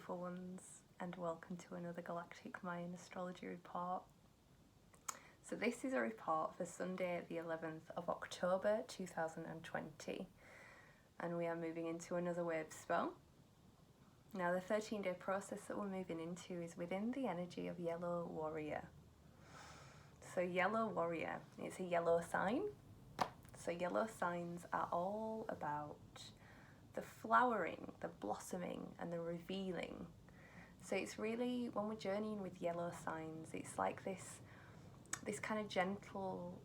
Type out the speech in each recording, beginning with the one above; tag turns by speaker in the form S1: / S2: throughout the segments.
S1: beautiful ones, and welcome to another Galactic Mayan Astrology report. So this is a report for Sunday the 11th of October 2020, and we are moving into another Wavespell. Now the 13-day process that we're moving into is within the energy of Yellow Warrior. So Yellow Warrior, it's a yellow sign. So yellow signs are all about the flowering, the blossoming and the revealing. So it's really, when we're journeying with yellow signs, it's like this kind of gentle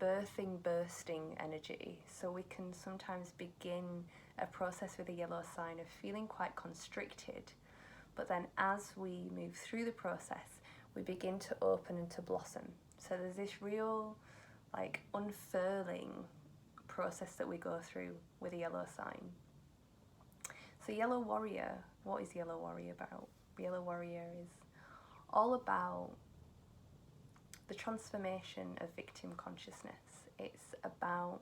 S1: birthing, bursting energy. So we can sometimes begin a process with a yellow sign of feeling quite constricted, but then as we move through the process, we begin to open and to blossom. So there's this real like unfurling process that we go through with a yellow sign. So Yellow Warrior, what is Yellow Warrior about? Yellow Warrior is all about the transformation of victim consciousness. It's about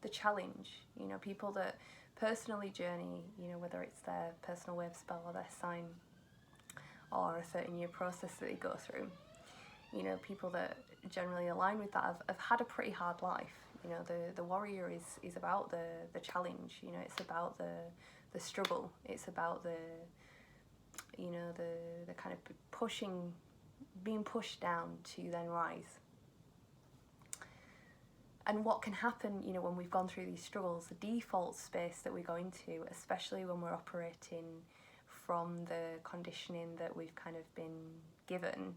S1: the challenge, you know, people that personally journey, you know, whether it's their personal Wavespell or their sign or a 13-year process that they go through. You know, people that generally align with that have had a pretty hard life. You know, the warrior is about the challenge, you know, it's about the struggle, it's about the, you know, the kind of pushing, being pushed down to then rise. And what can happen, you know, when we've gone through these struggles, the default space that we go into, especially when we're operating from the conditioning that we've kind of been given,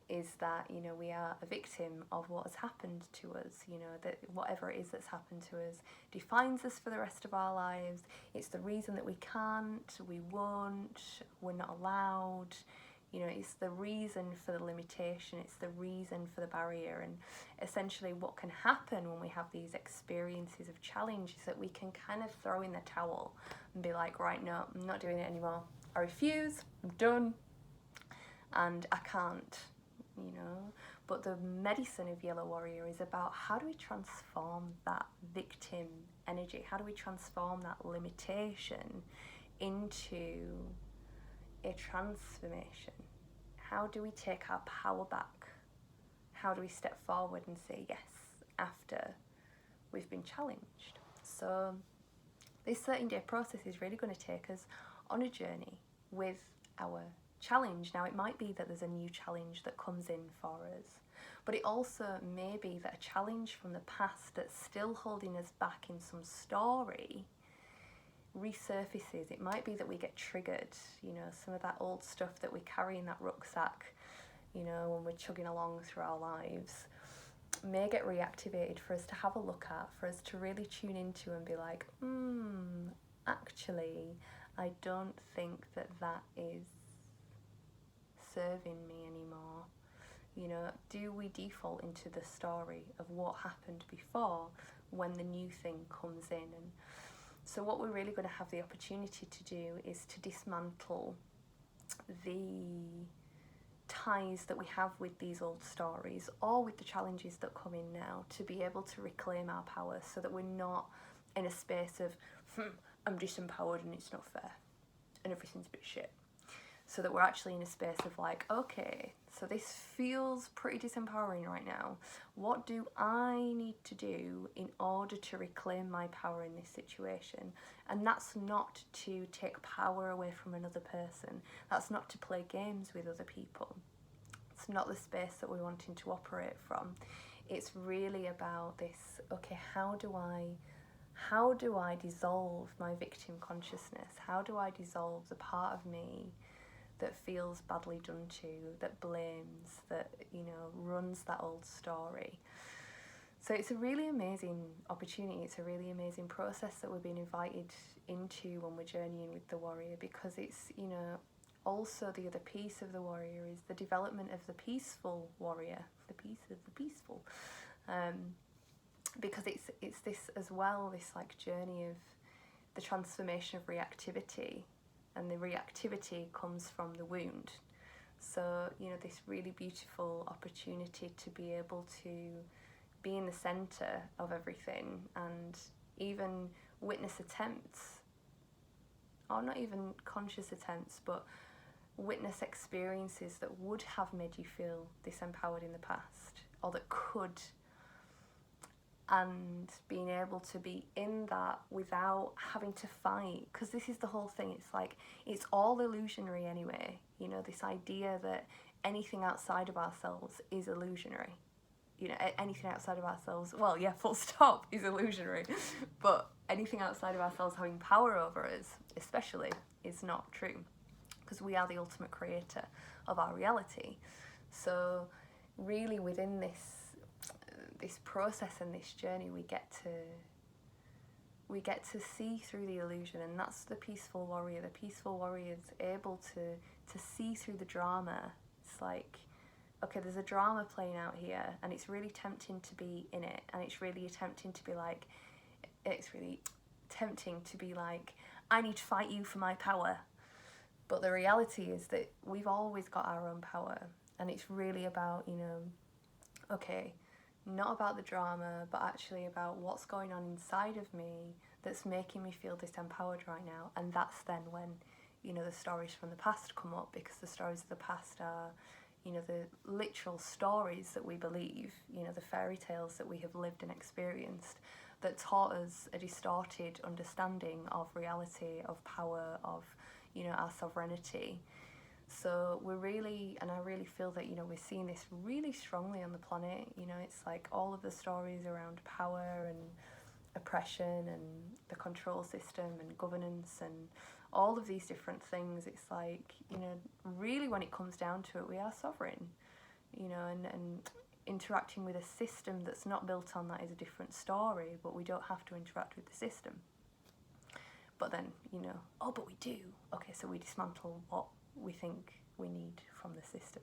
S1: is that, you know, we are a victim of what has happened to us, you know, that whatever it is that's happened to us defines us for the rest of our lives. It's the reason that we can't, we won't, we're not allowed, you know, it's the reason for the limitation, it's the reason for the barrier. And essentially what can happen when we have these experiences of challenge is that we can kind of throw in the towel and be like, right, no, I'm not doing it anymore. I refuse, I'm done, and I can't. You know, but the medicine of Yellow Warrior is about how do we transform that victim energy, how do we transform that limitation into a transformation, how do we take our power back, how do we step forward and say yes after we've been challenged. So this 13-day process is really going to take us on a journey with our challenge. Now it might be that there's a new challenge that comes in for us, but it also may be that a challenge from the past that's still holding us back in some story resurfaces. It might be that we get triggered, you know, some of that old stuff that we carry in that rucksack, you know, when we're chugging along through our lives, may get reactivated for us to have a look at, for us to really tune into and be like, actually I don't think that is serving me anymore. You know, do we default into the story of what happened before when the new thing comes in? And so what we're really going to have the opportunity to do is to dismantle the ties that we have with these old stories or with the challenges that come in now, to be able to reclaim our power so that we're not in a space of I'm disempowered and it's not fair and everything's a bit shit. So that we're actually in a space of like, okay, so this feels pretty disempowering right now. What do I need to do in order to reclaim my power in this situation? And that's not to take power away from another person. That's not to play games with other people. It's not the space that we're wanting to operate from. It's really about this, okay, how do I dissolve my victim consciousness? How do I dissolve the part of me that feels badly done to, that blames, that, you know, runs that old story? So it's a really amazing opportunity, it's a really amazing process that we're being invited into when we're journeying with the warrior, because it's, you know, also the other piece of the warrior is the development of the peaceful warrior, the piece of the peaceful, because it's this as well, this like journey of the transformation of reactivity. And the reactivity comes from the wound. So, you know, this really beautiful opportunity to be able to be in the center of everything and even witness attempts or not even conscious attempts, but witness experiences that would have made you feel disempowered in the past, or that could, and being able to be in that without having to fight, because this is the whole thing. It's like, it's all illusionary anyway, you know, this idea that anything outside of ourselves is illusionary. You know, anything outside of ourselves, well, yeah, full stop, is illusionary. But anything outside of ourselves having power over us, especially, is not true. Because we are the ultimate creator of our reality. So really within this process and this journey, we get to see through the illusion, and that's the peaceful warrior. The peaceful warrior is able to see through the drama. It's like, okay, there's a drama playing out here, and it's really tempting to be in it, and it's really tempting to be like, I need to fight you for my power. But the reality is that we've always got our own power, and it's really about, you know, okay, not about the drama, but actually about what's going on inside of me that's making me feel disempowered right now. And that's then when, you know, the stories from the past come up, because the stories of the past are, you know, the literal stories that we believe, you know, the fairy tales that we have lived and experienced, that taught us a distorted understanding of reality, of power, of, you know, our sovereignty. So we're really, and I really feel that, you know, we're seeing this really strongly on the planet. You know, it's like all of the stories around power and oppression and the control system and governance and all of these different things. It's like, you know, really when it comes down to it, we are sovereign, you know, and interacting with a system that's not built on that is a different story, but we don't have to interact with the system. But then, you know, oh, but we do. Okay, so we dismantle what we think we need from the system.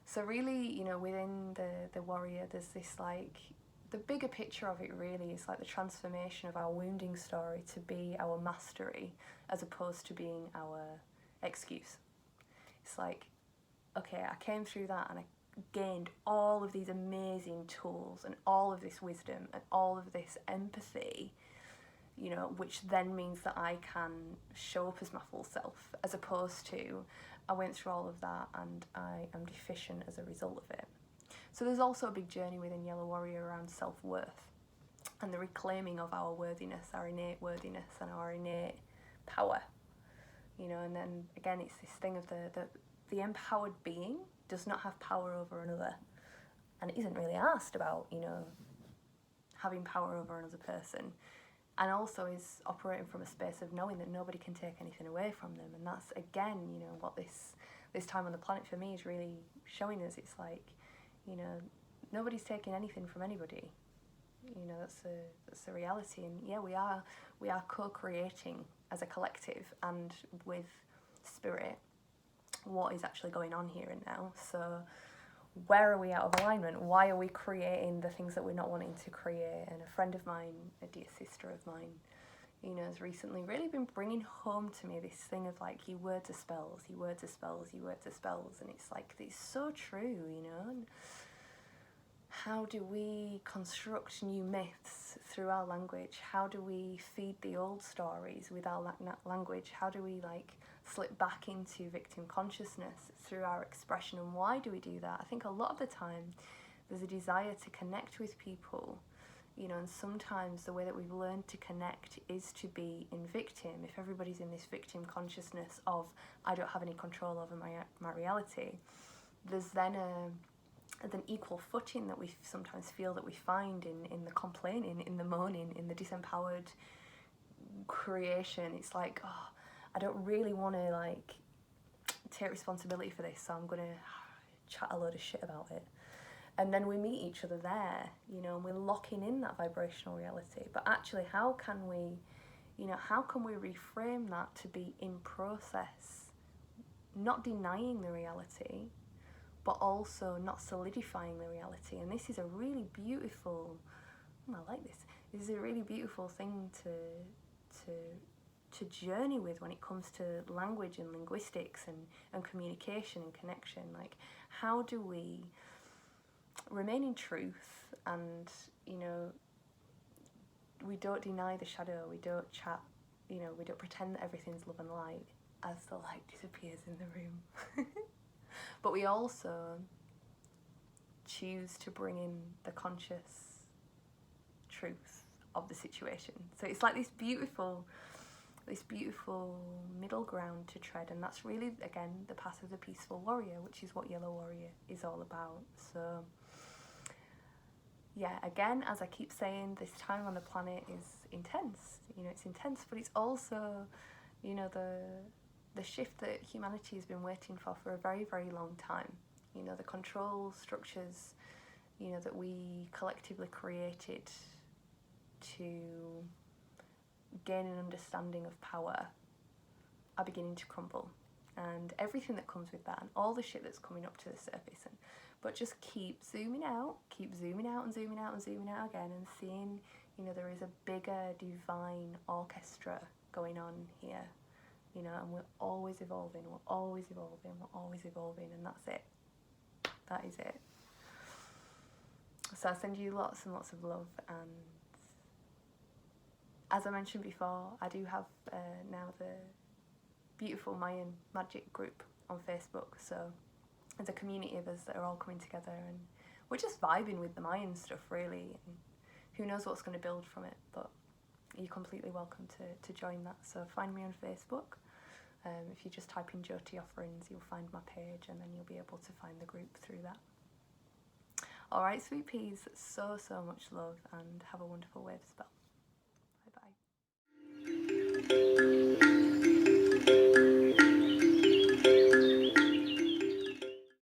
S1: So really, you know, within the warrior, there's this, like, the bigger picture of it really is like the transformation of our wounding story to be our mastery, as opposed to being our excuse. It's like, okay, I came through that and I gained all of these amazing tools and all of this wisdom and all of this empathy, you know, which then means that I can show up as my full self, as opposed to I went through all of that and I am deficient as a result of it. So there's also a big journey within Yellow Warrior around self-worth and the reclaiming of our worthiness, our innate worthiness and our innate power, you know. And then again, it's this thing of the empowered being does not have power over another, and it isn't really asked about, you know, having power over another person. And also is operating from a space of knowing that nobody can take anything away from them. And that's, again, you know, what this time on the planet for me is really showing us. It's like, you know, nobody's taking anything from anybody. You know, that's the reality. And yeah, we are co-creating as a collective and with spirit what is actually going on here and now. So where are we out of alignment? Why are we creating the things that we're not wanting to create? And a friend of mine, a dear sister of mine, you know, has recently really been bringing home to me this thing of like, you words are spells, you words are spells, you words are spells. And it's like, it's so true, you know. And how do we construct new myths through our language? How do we feed the old stories with our language? How do we like slip back into victim consciousness through our expression? And why do we do that? I think a lot of the time there's a desire to connect with people, you know, and sometimes the way that we've learned to connect is to be in victim. If everybody's in this victim consciousness of I don't have any control over my reality, there's then an equal footing that we sometimes feel that we find in the complaining, in the moaning, in the disempowered creation. It's like, oh, I don't really want to like take responsibility for this, so I'm going to chat a load of shit about it. And then we meet each other there, you know, and we're locking in that vibrational reality. But actually, how can we reframe that to be in process, not denying the reality, but also not solidifying the reality? And this is a really beautiful, I like this. This is a really beautiful thing to journey with when it comes to language and linguistics and communication and connection. Like, how do we remain in truth and, you know, we don't deny the shadow, we don't chat you know, we don't pretend that everything's love and light as the light disappears in the room. But we also choose to bring in the conscious truth of the situation. So it's like this beautiful middle ground to tread, and that's really, again, the path of the peaceful warrior, which is what Yellow Warrior is all about. So yeah, again, as I keep saying, this time on the planet is intense. You know, it's intense, but it's also, you know, the shift that humanity has been waiting for a very, very long time. You know, the control structures, you know, that we collectively created to gain an understanding of power are beginning to crumble. And everything that comes with that, and all the shit that's coming up to the surface, but just keep zooming out and zooming out and zooming out again, and seeing, you know, there is a bigger divine orchestra going on here, you know, and we're always evolving, and that's it. That is it. So I send you lots and lots of love, and as I mentioned before, I do have now the beautiful Mayan magic group on Facebook, so there's a community of us that are all coming together, and we're just vibing with the Mayan stuff, really, and who knows what's going to build from it, but you're completely welcome to join that. So find me on Facebook. If you just type in Jyoti Offerings, you'll find my page, and then you'll be able to find the group through that. Alright, sweet peas, so much love, and have a wonderful Wavespell.